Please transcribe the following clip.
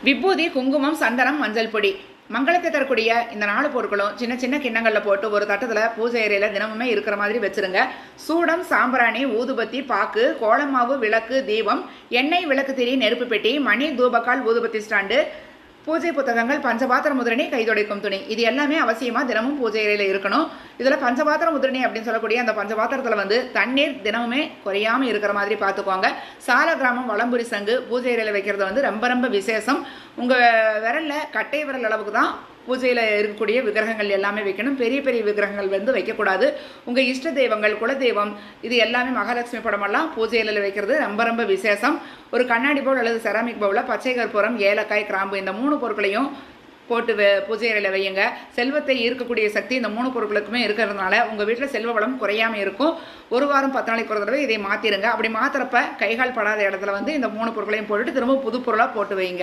விபூதி, குங்குமம், சந்தனம், மஞ்சள் பொடி, மங்களத்தை தரக்கூடிய இந்த 4 பொருட்களும் சின்ன சின்ன கிண்ணங்களில் போட்டு ஒரு தட்டத்தில் பூஜை அறையில் தினமுமே இருக்கிற மாதிரி வச்சுருங்க. சூடம், சாம்பிராணி, ஊதுபத்தி, பாக்கு, கோலமாவு, விளக்கு, தீபம், எண்ணெய், விளக்கு திரி, நெருப்பு பெட்டி, மணி, தூபக்கால், ஊதுபத்தி ஸ்டாண்டு, பூஜை புத்தகங்கள், பஞ்சபாத்திர முதிரணி, கைதுடைக்கும் துணி, இது எல்லாமே அவசியமாக தினமும் பூஜை அறையில் இருக்கணும். இதில் பஞ்சபாத்திர முதிரணி அப்படின்னு சொல்லக்கூடிய அந்த பஞ்சபாத்திரத்தில் தண்ணீர் தினமுமே குறையாமல் இருக்கிற மாதிரி பார்த்துக்கோங்க. சால கிராமம் வலம்புரி சங்கு பூஜை அறையில் வைக்கிறது ரொம்ப ரொம்ப விசேஷம். உங்கள் விரலில் கட்டை விரல் அளவுக்கு தான் பூஜையில் இருக்கக்கூடிய விக்கிரகங்கள் எல்லாமே வைக்கணும். பெரிய பெரிய விக்கிரகங்கள் வைக்கக்கூடாது. உங்கள் இஷ்ட தெய்வங்கள், குலதெய்வம், இது எல்லாமே மகாலட்சுமி படமெல்லாம் பூஜையில் வைக்கிறது ரொம்ப ரொம்ப விசேஷம். ஒரு கண்ணாடி பவுல் அல்லது செராமிக் பவுலில் பச்சை கற்பூரம், ஏலக்காய், கிராம்பு இந்த 3 பொருட்களையும் போட்டு பூஜை அறையில் வையுங்க. செல்வத்தை ஈர்க்கக்கூடிய சக்தி இந்த 3 பொருட்களுக்குமே இருக்கிறதுனால உங்கள் வீட்டில் செல்வ வளம் குறையாமல் இருக்கும். ஒரு வாரம் 10 நாளைக்கு ஒரு தடவை இதை மாற்றிடுங்க. அப்படி மாற்றுறப்ப கைகால் படாத இடத்துல இந்த 3 பொருட்களையும் போட்டுட்டு திரும்ப புது பொருளாக போட்டு வைங்க.